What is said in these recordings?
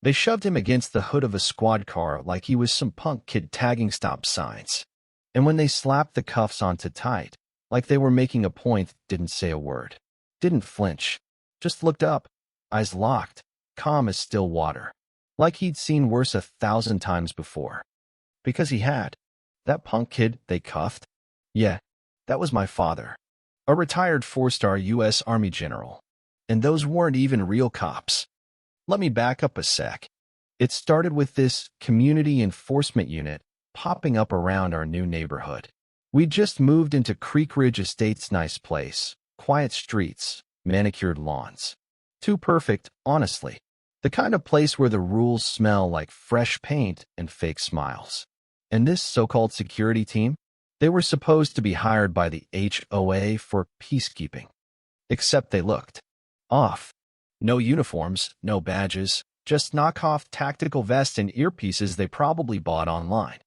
They shoved him against the hood of a squad car like he was some punk kid tagging stop signs. And when they slapped the cuffs onto tight, like they were making a point, didn't say a word. Didn't flinch. Just looked up, eyes locked, calm as still water. Like he'd seen worse 1,000 times before. Because he had. That punk kid they cuffed? Yeah, that was my father. A retired 4-star U.S. Army general. And those weren't even real cops. Let me back up a sec. It started with this community enforcement unit popping up around our new neighborhood. We just moved into Creek Ridge Estates, nice place, quiet streets, manicured lawns. Too perfect, honestly. The kind of place where the rules smell like fresh paint and fake smiles. And this so-called security team? They were supposed to be hired by the HOA for peacekeeping. Except they looked off. No uniforms, no badges, just knockoff tactical vests and earpieces they probably bought online.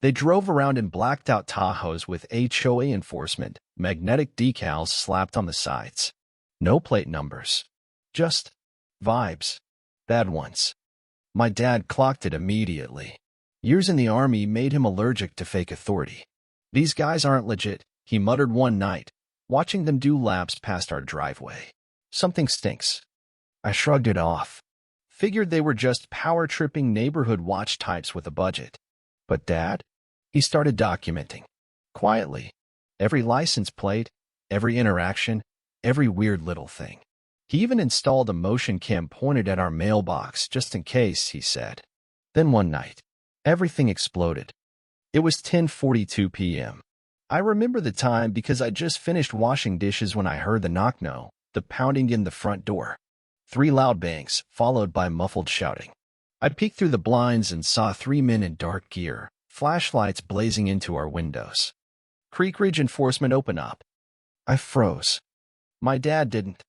They drove around in blacked-out Tahoes with HOA enforcement, magnetic decals slapped on the sides. No plate numbers. Just vibes. Bad ones. My dad clocked it immediately. Years in the Army made him allergic to fake authority. These guys aren't legit, he muttered one night, watching them do laps past our driveway. Something stinks. I shrugged it off. Figured they were just power-tripping neighborhood watch types with a budget. But Dad? He started documenting. Quietly. Every license plate, every interaction, every weird little thing. He even installed a motion cam pointed at our mailbox just in case, he said. Then one night, everything exploded. It was 10:42 p.m. I remember the time because I just finished washing dishes when I heard the knock-no, the pounding in the front door. 3 loud bangs, followed by muffled shouting. I peeked through the blinds and saw 3 men in dark gear, flashlights blazing into our windows. Creek Ridge enforcement opened up. I froze. My dad didn't.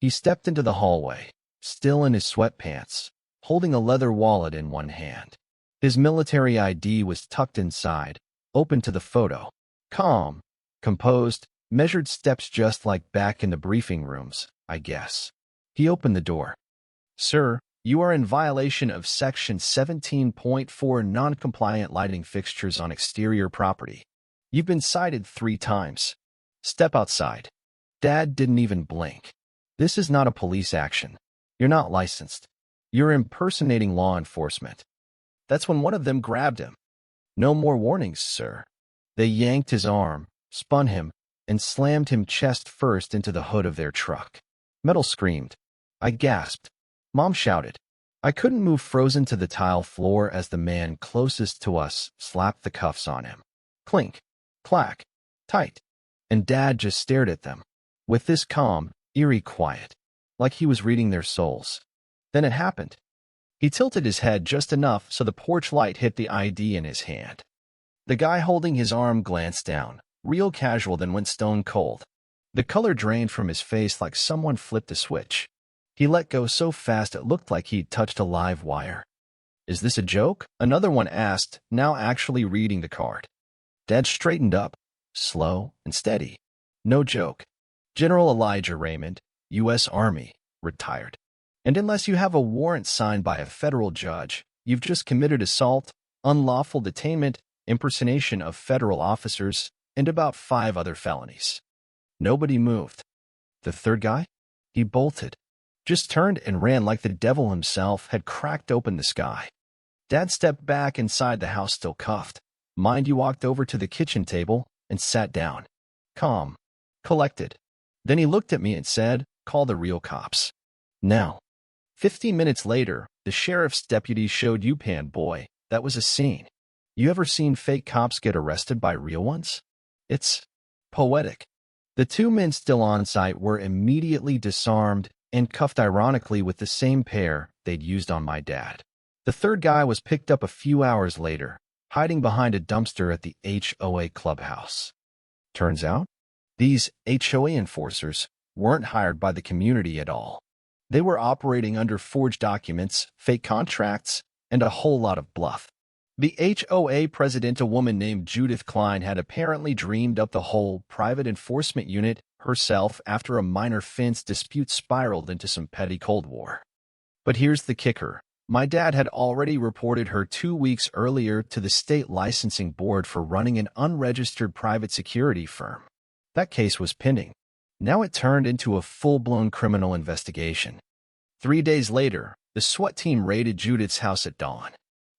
He stepped into the hallway, still in his sweatpants, holding a leather wallet in one hand. His military ID was tucked inside, open to the photo. Calm, composed, measured steps just like back in the briefing rooms, I guess. He opened the door. Sir, you are in violation of Section 17.4 non-compliant lighting fixtures on exterior property. You've been cited 3 times. Step outside. Dad didn't even blink. This is not a police action. You're not licensed. You're impersonating law enforcement. That's when one of them grabbed him. No more warnings, sir. They yanked his arm, spun him, and slammed him chest first into the hood of their truck. Metal screamed. I gasped. Mom shouted. I couldn't move, frozen to the tile floor as the man closest to us slapped the cuffs on him. Clink, clack, tight. And Dad just stared at them, with this calm, eerie quiet, like he was reading their souls. Then it happened. He tilted his head just enough so the porch light hit the ID in his hand. The guy holding his arm glanced down, real casual, then went stone cold. The color drained from his face like someone flipped a switch. He let go so fast it looked like he'd touched a live wire. Is this a joke? Another one asked, now actually reading the card. Dad straightened up, slow and steady. No joke. General Elijah Raymond, U.S. Army, retired. And unless you have a warrant signed by a federal judge, you've just committed assault, unlawful detainment, impersonation of federal officers, and about 5 other felonies. Nobody moved. The third guy? He bolted. Just turned and ran like the devil himself had cracked open the sky. Dad stepped back inside the house, still cuffed. Mind you, walked over to the kitchen table and sat down. Calm. Collected. Then he looked at me and said, call the real cops. Now. 15 minutes later, the sheriff's deputy showed UPAN. Boy, that was a scene. You ever seen fake cops get arrested by real ones? It's poetic. The 2 men still on site were immediately disarmed and cuffed, ironically with the same pair they'd used on my dad. The third guy was picked up a few hours later, hiding behind a dumpster at the HOA clubhouse. Turns out, these HOA enforcers weren't hired by the community at all. They were operating under forged documents, fake contracts, and a whole lot of bluff. The HOA president, a woman named Judith Klein, had apparently dreamed up the whole private enforcement unit herself after a minor fence dispute spiraled into some petty Cold War. But here's the kicker. My dad had already reported her 2 weeks earlier to the state licensing board for running an unregistered private security firm. That case was pending. Now it turned into a full-blown criminal investigation. 3 days later, the SWAT team raided Judith's house at dawn.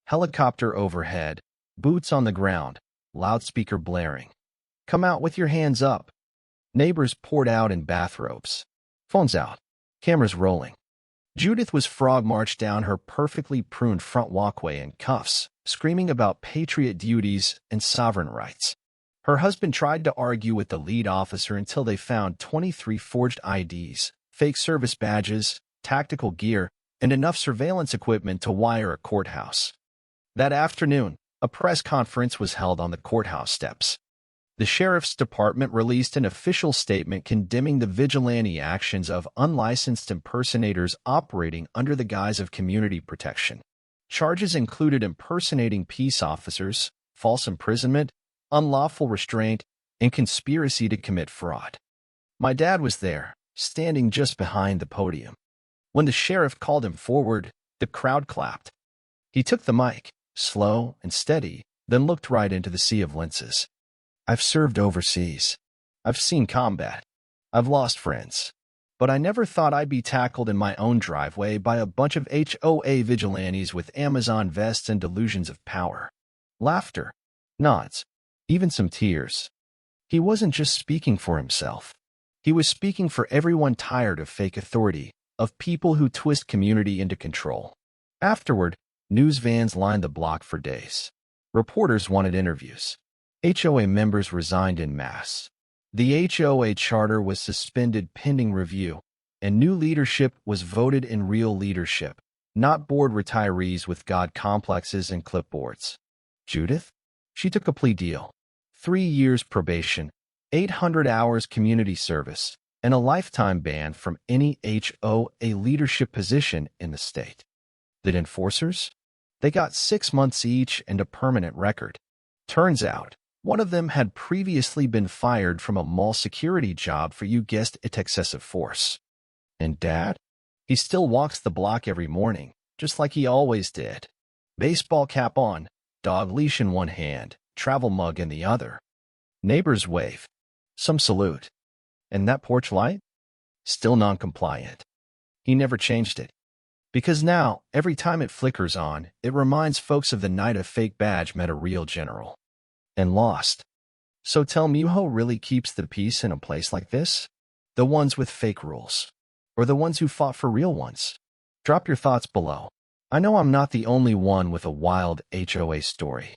Helicopter overhead, boots on the ground, loudspeaker blaring. "Come out with your hands up." Neighbors poured out in bathrobes. Phones out, cameras rolling. Judith was frog-marched down her perfectly pruned front walkway in cuffs, screaming about patriot duties and sovereign rights. Her husband tried to argue with the lead officer until they found 23 forged IDs, fake service badges, tactical gear, and enough surveillance equipment to wire a courthouse. That afternoon, a press conference was held on the courthouse steps. The sheriff's department released an official statement condemning the vigilante actions of unlicensed impersonators operating under the guise of community protection. Charges included impersonating peace officers, false imprisonment, unlawful restraint, and conspiracy to commit fraud. My dad was there, standing just behind the podium. When the sheriff called him forward, the crowd clapped. He took the mic, slow and steady, then looked right into the sea of lenses. "I've served overseas. I've seen combat. I've lost friends. But I never thought I'd be tackled in my own driveway by a bunch of HOA vigilantes with Amazon vests and delusions of power." Laughter, nods, even some tears. He wasn't just speaking for himself. He was speaking for everyone tired of fake authority, of people who twist community into control. Afterward, news vans lined the block for days. Reporters wanted interviews. HOA members resigned en masse. The HOA charter was suspended pending review, and new leadership was voted in real leadership, not bored retirees with God complexes and clipboards. Judith? She took a plea deal. 3 years probation, 800 hours community service, and a lifetime ban from any HOA leadership position in the state. The enforcers? They got 6 months each and a permanent record. Turns out, one of them had previously been fired from a mall security job for, you guessed it, excessive force. And Dad? He still walks the block every morning, just like he always did. Baseball cap on, dog leash in one hand, travel mug in the other. Neighbors wave. Some salute. And that porch light? Still non-compliant. He never changed it. Because now, every time it flickers on, it reminds folks of the night a fake badge met a real general. And lost. So tell me, who really keeps the peace in a place like this? The ones with fake rules? Or the ones who fought for real ones? Drop your thoughts below. I know I'm not the only one with a wild HOA story.